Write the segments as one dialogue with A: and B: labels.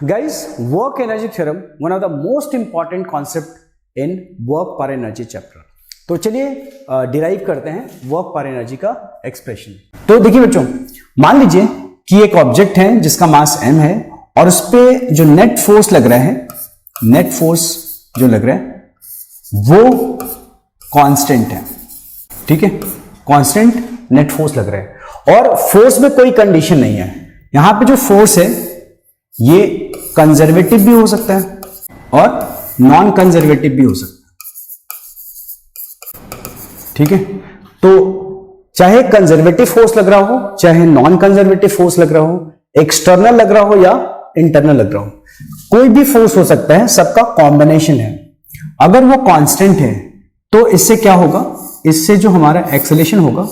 A: Guys, work energy theorem, one of the most important concept in work per energy chapter. तो चलिए derive करते हैं work पर energy का एक्सप्रेशन। तो देखिए बच्चों, मान लीजिए कि एक ऑब्जेक्ट है जिसका मास m है और उस पे जो नेट फोर्स लग रहा है, नेट फोर्स जो लग रहा है वो कांस्टेंट है, ठीक है, कांस्टेंट नेट फोर्स लग रहा है और फोर्स में कोई कंडीशन नहीं है। यहां पे जो फोर्स है ये कंजर्वेटिव भी हो सकता है और नॉन कंजर्वेटिव भी हो सकता है, ठीक है। तो चाहे कंजर्वेटिव फोर्स लग रहा हो, चाहे नॉन कंजर्वेटिव फोर्स लग रहा हो, एक्सटर्नल लग रहा हो या इंटरनल लग रहा हो, कोई भी फोर्स हो सकता है, सबका कॉम्बिनेशन है। अगर वो कांस्टेंट है तो इससे क्या होगा, इससे जो हमारा एक्सेलेरेशन होगा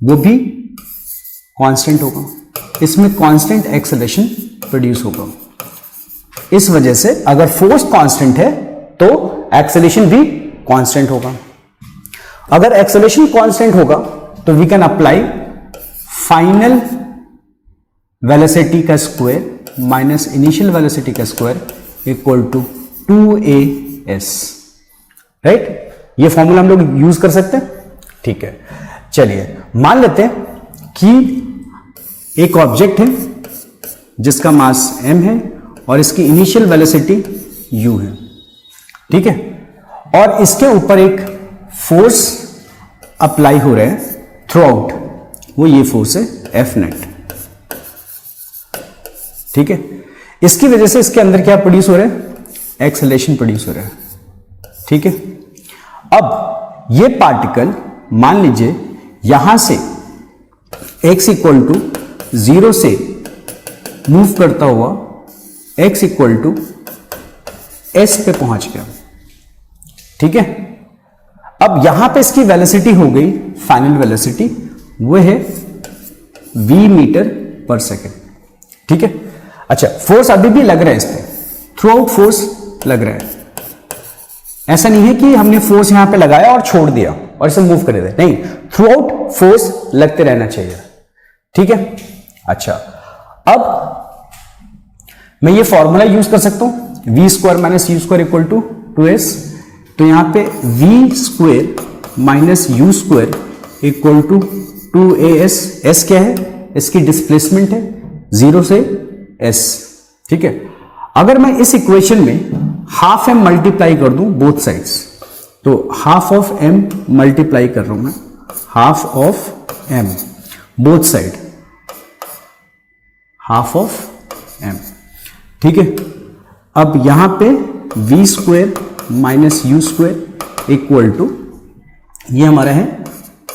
A: वो भी कांस्टेंट होगा, इसमें कांस्टेंट एक्सेलेरेशन प्रोड्यूस होगा। इस वजह से अगर फोर्स कांस्टेंट है तो एक्सेलेरेशन भी कांस्टेंट होगा। अगर एक्सेलेरेशन कांस्टेंट होगा तो we can apply final velocity का स्क्वायर माइनस इनिशियल वेलोसिटी का square equal to 2as, right. ये फॉर्मूला हम लोग यूज कर सकते हैं, ठीक है। चलिए मान लेते हैं कि एक ऑब्जेक्ट है जिसका मास m है और इसकी इनिशियल वेलोसिटी u है, ठीक है, और इसके ऊपर एक फोर्स अप्लाई हो रहा है थ्रू आउट, वो ये फोर्स है F नेट, ठीक है। इसकी वजह से इसके अंदर क्या प्रोड्यूस हो रहा है, एक्सेलरेशन प्रोड्यूस हो रहा है, ठीक है। अब ये पार्टिकल मान लीजिए यहां से x इक्वल टू 0 से मूव करता हुआ x इक्वल टू s पे पहुंच गया, ठीक है। अब यहां पे इसकी वेलोसिटी हो गई, फाइनल वेलोसिटी वो है v मीटर पर सेकेंड, ठीक है। अच्छा, फोर्स अभी भी लग रहा है इस पे, थ्रू आउट फोर्स लग रहा है। ऐसा नहीं है कि हमने फोर्स यहां पे लगाया और छोड़ दिया और इसे मूव कर दिया, नहीं, थ्रू आउट फोर्स लगते रहना चाहिए, ठीक है। अच्छा, अब मैं ये फॉर्मूला यूज कर सकता हूं, v square minus u square equal to 2s। तो यहां पे v square minus u square equal to 2as। s क्या है, इसकी डिस्प्लेसमेंट है 0 से s, ठीक है। अगर मैं इस इक्वेशन में हाफ m मल्टीप्लाई कर दूं बोथ साइड्स, तो हाफ ऑफ m मल्टीप्लाई कर रहा हूं मैं, half of m both side, half of m, ठीक है। अब यहां पे v square minus u square equal to ये हमारा है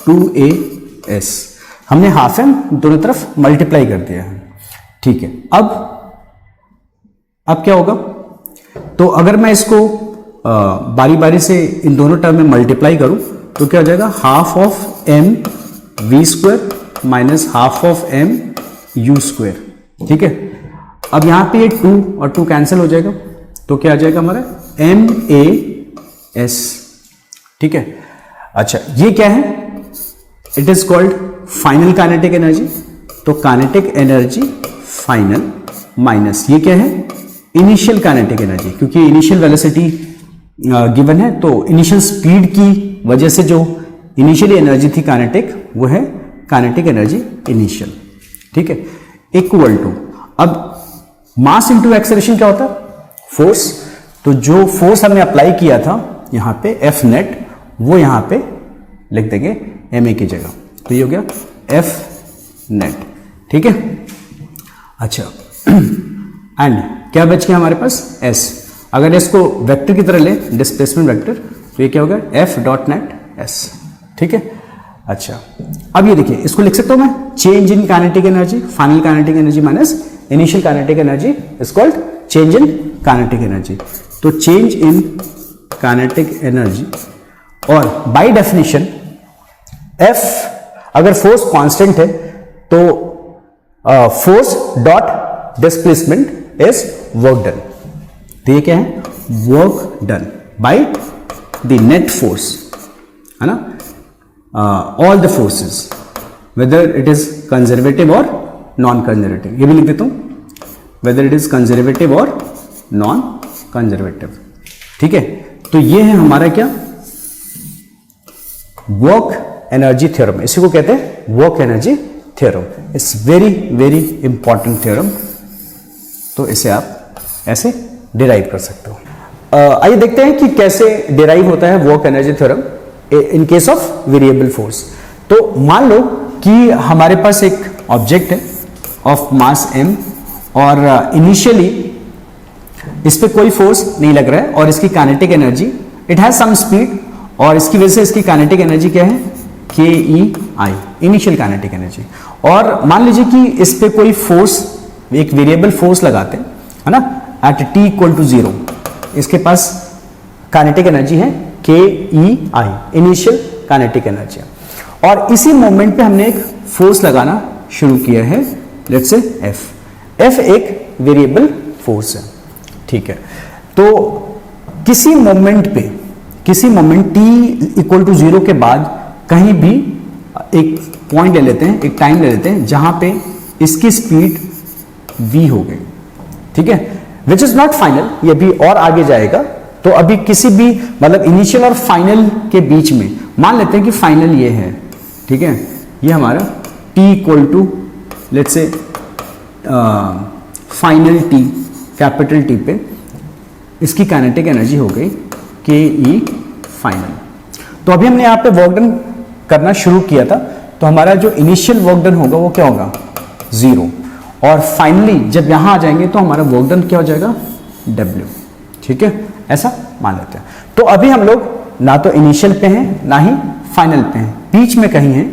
A: 2as। हमने हाफ m दोनों तरफ मल्टीप्लाई कर दिया है, ठीक है। अब क्या होगा, तो अगर मैं इसको बारी बारी से इन दोनों टर्म में मल्टीप्लाई करूं तो क्या हो जाएगा, half of m v square minus half of m u square, ठीक है। अब यहां पे ये 2 और 2 कैंसिल हो जाएगा, तो क्या आ जाएगा हमारा MAS, ठीक है। अच्छा, ये क्या है, it is called final kinetic energy. तो काइनेटिक एनर्जी फाइनल माइनस ये क्या है, इनिशियल काइनेटिक एनर्जी, क्योंकि इनिशियल वेलोसिटी गिवन है तो इनिशियल स्पीड की वजह से जो इनिशियल एनर्जी थी काइनेटिक, वो है काइनेटिक एनर्जी इनिशियल, ठीक है, इक्वल टू, अब मास इंटू एक्सेलरेशन क्या होता है, फोर्स। तो जो फोर्स हमने अप्लाई किया था यहां पे F नेट, वो यहां पे लिख देंगे ma की जगह, तो ये हो गया F नेट, ठीक है। अच्छा, एंड क्या बच गया हमारे पास, S। अगर इसको वेक्टर की तरह ले, डिस्प्लेसमेंट वेक्टर, तो ये क्या होगा, F डॉट नेट S, ठीक है। अच्छा, अब ये देखिए, इसको लिख सकता हूं मैं, change in kinetic energy, final kinetic energy minus initial kinetic energy is called change in kinetic energy. तो चेंज इन काइनेटिक एनर्जी, और बाय डेफिनेशन F, अगर फोर्स कांस्टेंट है तो force dot displacement is work done. तो ये क्या है, work done by the net force, है ना, all the forces whether it is conservative और नॉन कंजर्वेटिव। ये भी लिख देता हूं, वेदर इट इज कंजर्वेटिव और नॉन कंजर्वेटिव। ठीक है, तो ये है हमारा क्या, वर्क एनर्जी थ्योरम, इसी को कहते हैं work energy theorem. It's very very important theorem, तो इसे आप ऐसे डिराइव कर सकते हो। आइए देखते हैं कि कैसे डिराइव होता है work energy theorem in case of variable force. तो मान लो कि हमारे पास एक ऑब्जेक्ट है ऑफ मास m और इनिशियली इस पे कोई फोर्स नहीं लग रहा है और इसकी kinetic energy, it has some speed, और इसकी वजह से इसकी काइनेटिक एनर्जी क्या है, KEI, इनिशियल काइनेटिक एनर्जी। और मान लीजिए कि इस पे कोई फोर्स, एक वेरिएबल फोर्स लगाते हैं, है ना, एट t = 0, इसके पास काइनेटिक एनर्जी है KEI, इनिशियल काइनेटिक एनर्जी। और इसी मोमेंट पे हमने एक फोर्स लगाना शुरू किया है, लेट्स से F एक वेरिएबल फोर्स है। ठीक है, तो किसी मोमेंट t = 0 के बाद कहीं भी एक पॉइंट ले लेते हैं, एक टाइम ले लेते हैं जहां पे इसकी स्पीड v हो गई। ठीक है, विच इज नॉट फाइनल, ये भी और आगे जाएगा। तो अभी किसी भी मतलब इनिशियल और फाइनल के बीच में मान लेते हैं कि फाइनल ये है। ठीक है, ये हमारा t = let's say final t, capital T पे इसकी काइनेटिक एनर्जी हो गई KE फाइनल। तो अभी हमने यहाँ पे वर्क डन करना शुरू किया था, तो हमारा जो इनिशियल वर्क डन होगा वो क्या होगा, 0, और फाइनली जब यहाँ आ जाएंगे तो हमारा वर्क डन क्या हो जाएगा, W। ठीक है, ऐसा मान लेते हैं। तो अभी हम लोग ना तो इनिशियल पे हैं ना ही फाइनल पे हैं, बीच में कहीं है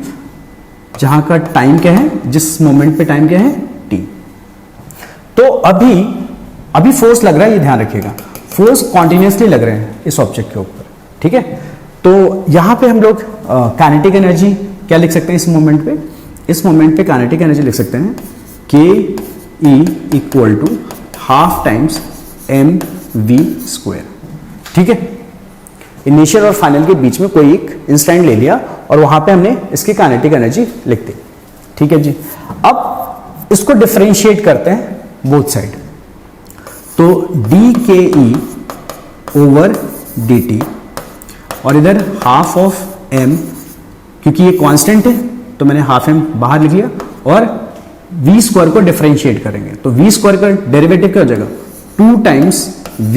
A: जहां का टाइम क्या है, जिस मोमेंट पे टाइम क्या है, T। तो अभी फोर्स लग रहा है, ये ध्यान रखिएगा, फोर्स कॉन्टिन्यूसली लग रहे हैं इस ऑब्जेक्ट के ऊपर। ठीक है, तो यहां पे हम लोग काइनेटिक एनर्जी क्या लिख सकते हैं इस मोमेंट पे, इस मोमेंट पे काइनेटिक एनर्जी लिख सकते हैं KE = ½ टाइम्स mv²। ठीक है, इनिशियल और फाइनल के बीच में कोई एक इंस्टेंट ले लिया और वहां पे हमने इसकी काइनेटिक एनर्जी लिख दी। ठीक है जी, अब इसको डिफरेंशिएट करते हैं बोथ साइड। तो dKE/dt और इधर ½ क्योंकि ये कांस्टेंट है तो मैंने ½ बाहर लिख लिया, और v² को डिफरेंशिएट करेंगे तो v² का डेरिवेटिव क्या हो जाएगा, 2 टाइम्स v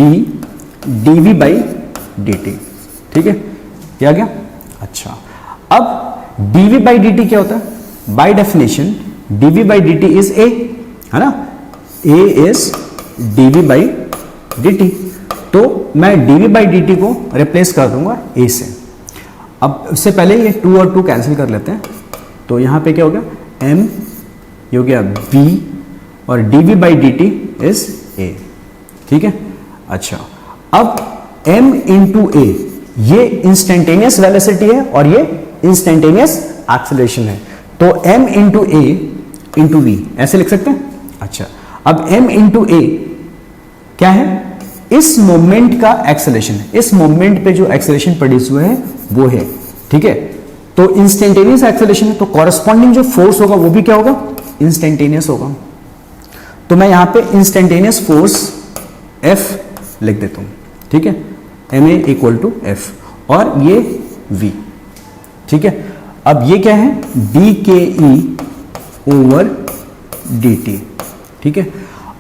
A: dV/dt। ठीक है, क्या आ गया। अच्छा, अब dV/dt क्या होता है, by definition dV/dt is a, है ना, a इज dV/dt। तो मैं dV/dt को रिप्लेस कर दूंगा a से। अब उससे पहले ये 2 और 2 कैंसिल कर लेते हैं, तो यहां पे क्या हो गया, m, ये हो गया v, और dV/dt इज a। ठीक है, अच्छा, अब m × a ये इंस्टेंटेनियस वेलोसिटी है और ये इंस्टेंटेनियस एक्सेलरेशन है, तो m × a × v ऐसे लिख सकते हैं। अच्छा, अब m × a क्या है, इस मोमेंट का एक्सेलरेशन है, इस मोमेंट पे जो एक्सेलरेशन प्रोड्यूस हुआ है वो है। ठीक है, तो इंस्टेंटेनियस एक्सेलरेशन है, तो कॉरस्पॉन्डिंग जो फोर्स होगा वो भी क्या होगा, इंस्टेंटेनियस होगा। तो मैं यहां पे इंस्टेंटेनियस फोर्स F लिख देता हूं। ठीक है, ma = F और ये v। ठीक है, अब ये क्या है, dKE/dt। ठीक है,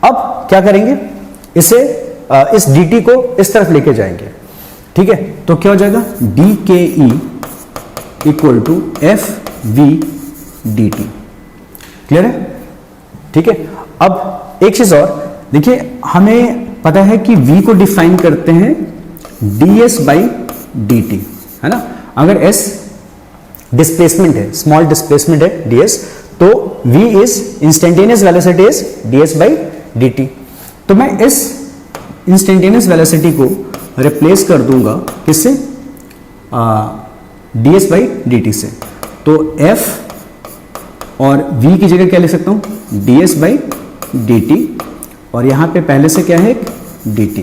A: अब क्या करेंगे, इसे इस dt को इस तरफ लेके जाएंगे। ठीक है, तो क्या हो जाएगा, dKE = FV/dt। क्लियर है। ठीक है, अब एक चीज और देखिए, हमें पता है कि v को डिफाइन करते हैं ds/dt, है ना। अगर s डिस्प्लेसमेंट है, स्मॉल डिस्प्लेसमेंट है ds, तो v is instantaneous velocity is ds/dt। तो मैं इस इंस्टेंटेनियस वेलोसिटी को रिप्लेस कर दूंगा किससे, ds/dt से। तो f और v की जगह क्या लिख सकता हूं, ds/dt, और यहां पे पहले से क्या है, dt,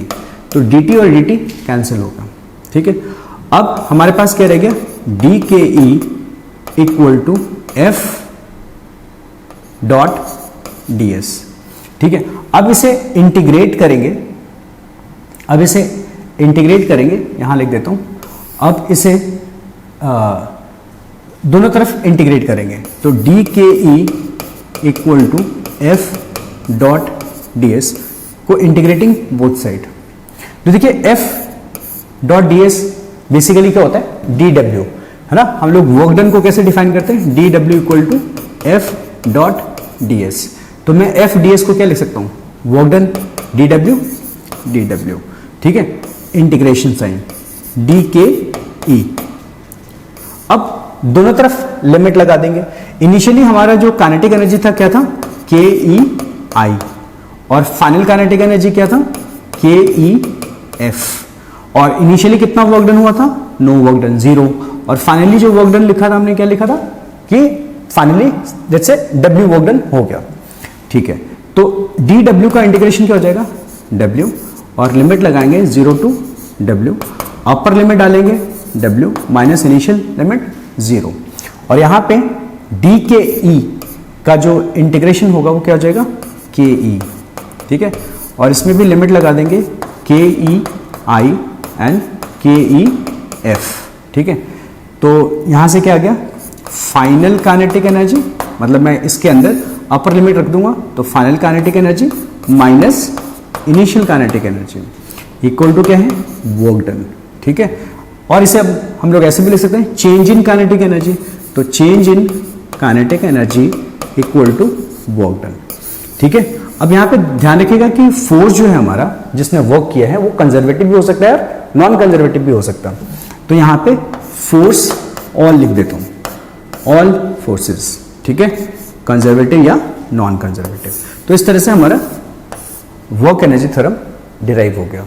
A: तो dt और dt कैंसिल होगा। ठीक है, अब हमारे पास क्या रह गया, dKE = F.ds। ठीक है, अब इसे इंटीग्रेट करेंगे, यहां लिख देता हूं। अब इसे दोनों तरफ इंटीग्रेट करेंगे, तो d K E equal to F dot d s को इंटीग्रेटिंग बोथ साइड। तो देखिए F dot d s basically क्या होता है, डी डब्ल्यू, है ना। हम लोग वर्क डन को कैसे डिफाइन करते हैं, d W equal to F dot d s. तो मैं एफ डी एस को क्या लिख सकता हूं, वर्क डन डी डब्ल्यू, ठीक है, इंटीग्रेशन साइन डी के ई। अब दोनों तरफ लिमिट लगा देंगे। इनिशियली हमारा जो काइनेटिक एनर्जी था क्या था, के ई आई, और फाइनल काइनेटिक एनर्जी क्या था, के ई एफ। और इनिशियली कितना वर्क डन हुआ था, नो वर्क डन, 0। और फाइनली जो वर्क डन लिखा था हमने, क्या लिखा था कि फाइनली जैसे डब्ल्यू वर्क डन हो गया, ठीक है। तो डी डब्ल्यू का इंटीग्रेशन क्या हो जाएगा, डब्ल्यू, और लिमिट लगाएंगे 0 टू डब्ल्यू, अपर लिमिट डालेंगे डब्ल्यू माइनस इनिशियल लिमिट 0, और यहां पे डी के ई का जो इंटीग्रेशन होगा वो क्या हो जाएगा, के ई, ठीक है। और इसमें भी लिमिट लगा देंगे के ई आई एंड के ई एफ, ठीक है। तो यहां से क्या आ गया, फाइनल काइनेटिक एनर्जी, मतलब मैं इसके अंदर अपर लिमिट रख दूंगा, तो final kinetic energy minus initial kinetic energy equal to क्या है, वर्क डन, ठीक है। और इसे अब हम लोग ऐसे भी लिख सकते हैं, चेंज इन काइनेटिक एनर्जी, तो change in kinetic energy equal to work done, ठीक है। अब यहां पे ध्यान रखिएगा कि फोर्स जो है हमारा, जिसने वर्क किया है, वो कंजर्वेटिव भी हो सकता है और नॉन कंजर्वेटिव भी हो सकता है। तो यहां पे फोर्स ऑल लिख देता हूं, ऑल फोर्सेस, ठीक है, कंजर्वेटिव या नॉन कंजर्वेटिव। तो इस तरह से हमारा वर्क एनर्जी थ्योरम डिराइव हो गया।